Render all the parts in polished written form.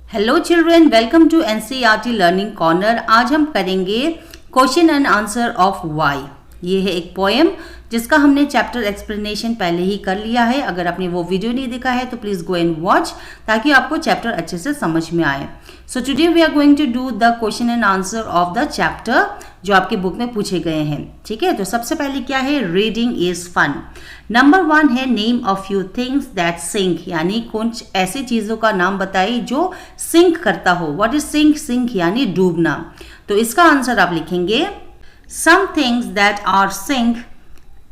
Hello children, welcome to NCERT learning corner. आज हम करेंगे question and answer of why. ये है एक पोएम जिसका हमने चैप्टर एक्सप्लेनेशन पहले ही कर लिया है। अगर आपने वो वीडियो नहीं देखा है तो प्लीज गो एंड वॉच ताकि आपको चैप्टर अच्छे से समझ में आए। So today we are going to do the question and answer of the chapter जो आपके बुक में पूछे गए हैं। ठीक है, तो सबसे पहले क्या है, रीडिंग इज फन। नंबर 1 है name a few things that sink, यानी कुछ ऐसी चीजों का नाम बताइए जो सिंक करता हो। What is sink? सिंक यानी डूबना। तो इसका आंसर आप लिखेंगे some things that are sink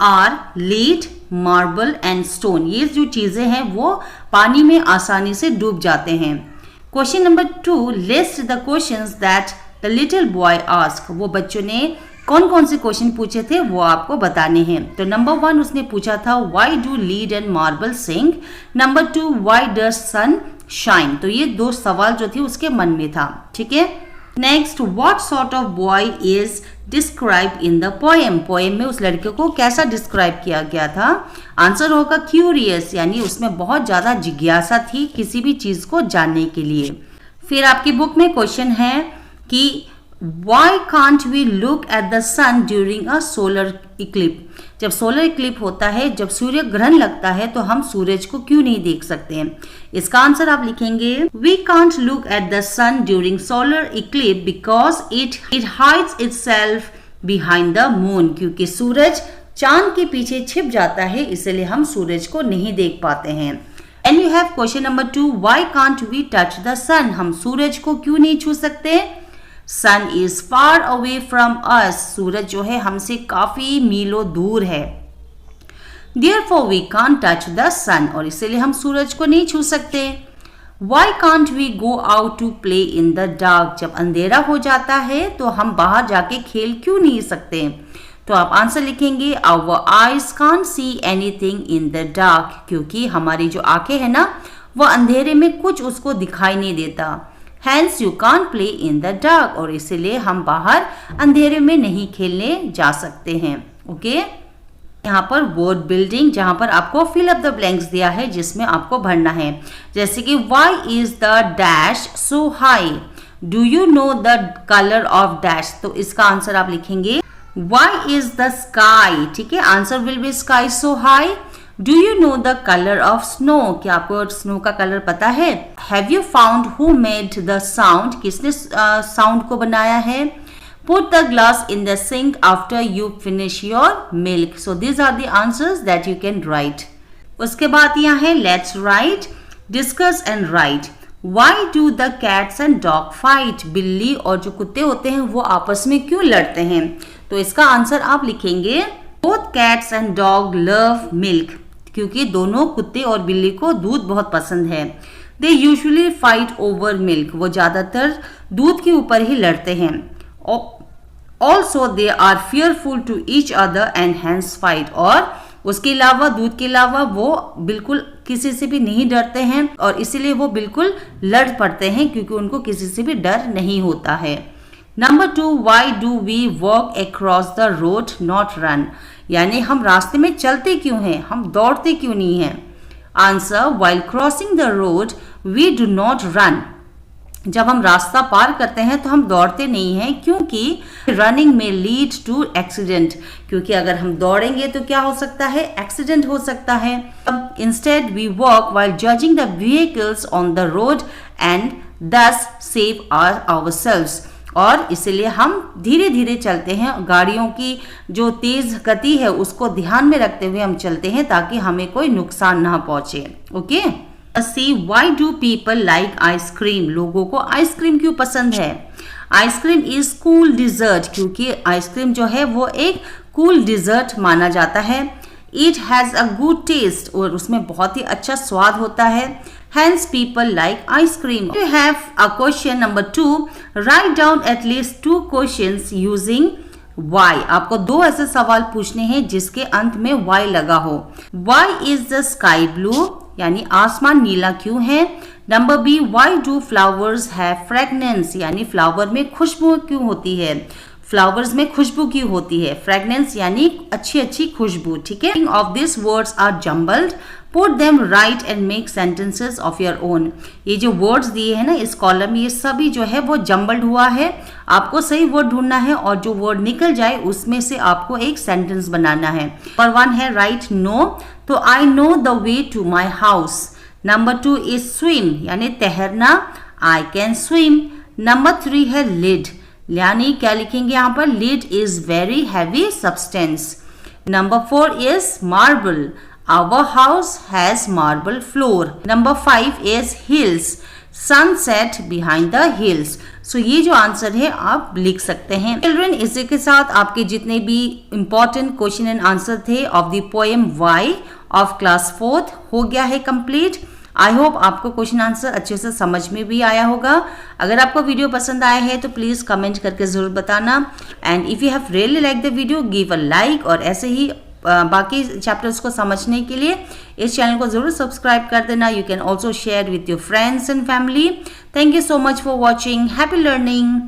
are lead, marble and stone. ये जो चीजें हैं वो पानी में आसानी से डूब जाते हैं। Question number 2, list the questions that the little boy ask. वो बच्चों ने कौन कौन से क्वेश्चन पूछे थे वो आपको बताने हैं। तो नंबर 1 उसने पूछा था why do lead and marble sink. Number 2 why does sun shine. तो ये दो सवाल जो थे उसके मन में था। ठीक है, next, what sort of boy is describe in the poem. Poem में उस लड़के को कैसा डिस्क्राइब किया गया था? आंसर होगा क्यूरियस, यानी उसमें बहुत ज्यादा जिज्ञासा थी किसी भी चीज को जानने के लिए। फिर आपकी बुक में क्वेश्चन है कि Why can't we look at the sun during a solar eclipse? जब सोलर इक्लिप होता है, जब सूर्य ग्रहण लगता है तो हम सूरज को क्यों नहीं देख सकते हैं? इसका आंसर आप लिखेंगे We can't look at the sun during solar eclipse because it hides itself behind the moon. क्योंकि सूरज चांद के पीछे छिप जाता है, इसलिए हम सूरज को नहीं देख पाते हैं। And you have question number 2, Why can't we touch the sun? हम सूरज को क्यों नहीं छू सकते? Sun is far away from us. सूरज जो है हमसे काफी मीलों दूर है। Therefore we can't touch the sun. और इसलिए हम सूरज को नहीं छू सकते। Why can't we go out to play in the dark? जब अंधेरा हो जाता है तो हम बाहर जाके खेल क्यों नहीं सकते? तो आप आंसर लिखेंगे Our eyes can't see anything in the dark. क्योंकि हमारी जो आंखें हैं ना वो अंधेरे में कुछ उसको दिखाई नहीं देता। Hence you can't play in the dark. और इसलिए हम बाहर अंधेरे में नहीं खेलने जा सकते हैं। ओके, यहाँ पर वर्ड बिल्डिंग, जहाँ पर आपको फिल अप द ब्लैंक्स दिया है जिसमें आपको भरना है। जैसे कि why is the dash so high? Do you know the color of dash? तो इसका आंसर आप लिखेंगे why is the sky? ठीक है, answer will be sky so high. Do you know the color of snow? क्या आपको snow का colour पता है? Have you found who made the sound? किसने साउंड को बनाया है? Put the glass in the sink after you finish your milk. So these are the answers that you can write. उसके बाद यहाँ है let's write, discuss and write. Why do the cats and dog fight? बिल्ली और जो कुत्ते होते हैं वो आपस में क्यों लड़ते हैं? तो इसका आंसर आप लिखेंगे Both cats and dog love milk. क्योंकि दोनों कुत्ते और बिल्ली को दूध बहुत पसंद है। They usually fight over milk. वो ज्यादातर दूध के ऊपर ही लड़ते हैं। Also they are fearful to each other and hence fight. और उसके अलावा दूध के अलावा वो बिल्कुल किसी से भी नहीं डरते हैं और इसीलिए वो बिल्कुल लड़ पड़ते हैं क्योंकि उनको किसी से भी डर नहीं होता है। Number 2, why do we walk across the road not run? यानी हम रास्ते में चलते क्यों हैं, हम दौड़ते क्यों नहीं हैं? Answer, while crossing the road we do not run. जब हम रास्ता पार करते हैं तो हम दौड़ते नहीं हैं क्योंकि रनिंग में लीड टू एक्सीडेंट। क्योंकि अगर हम दौड़ेंगे तो क्या हो सकता है, एक्सीडेंट हो सकता है। Instead we walk while judging the vehicles on the road and thus save ourselves. और इसलिए हम धीरे धीरे चलते हैं, गाड़ियों की जो तेज गति है उसको ध्यान में रखते हुए हम चलते हैं ताकि हमें कोई नुकसान ना पहुंचे। Okay, see why do people like ice cream? लोगों को आइसक्रीम क्यों पसंद है? आइसक्रीम इज कूल डिजर्ट, क्योंकि आइसक्रीम जो है वो एक कूल डिजर्ट माना जाता है। It has a good taste, और उसमें बहुत ही अच्छा स्वाद होता है। Hence people like ice cream. We have a question number 2. Write down at least 2 questions using why. आपको 2 ऐसे सवाल पूछने हैं जिसके अंत में why लगा हो। Why is the sky blue? यानी आसमान नीला क्यों है? Number B, why do flowers have fragrance? यानी फ्लावर में खुशबू क्यों होती है? फ्लावर्स में खुशबू क्यों होती है? फ्रेगनेंस यानी अच्छी अच्छी खुशबू। ठीक है, of this words are jumbled. Put them right and make sentences of your own. ये जो वर्ड्स दिए हैं ना इस कॉलम में, ये सभी जो है वो जम्बल्ड हुआ है। आपको सही वर्ड ढूंढना है और जो वर्ड निकल जाए उसमें से आपको एक सेंटेंस बनाना है। नंबर 1 है राइट नो, तो I know the way to my house. Number 2 is swim यानी तैरना, आई कैन स्विम। नंबर 3 है लिड, यानी क्या लिखेंगे यहाँ पर, lead is very heavy substance. Number 4 is marble, our house has marble floor. Number 5 is hills, sunset behind the hills. So ये जो आंसर है आप लिख सकते हैं। चिल्ड्रन, इसी के साथ आपके जितने भी इंपॉर्टेंट क्वेश्चन एंड आंसर थे of the poem why of class 4th हो गया है कंप्लीट। आई होप आपको क्वेश्चन आंसर अच्छे से समझ में भी आया होगा। अगर आपको वीडियो पसंद आया है तो प्लीज़ कमेंट करके ज़रूर बताना। And if you have really like the video give a like, और ऐसे ही बाकी चैप्टर्स को समझने के लिए इस चैनल को ज़रूर सब्सक्राइब कर देना। You can also share with your friends and family. Thank you so much for watching. Happy learning.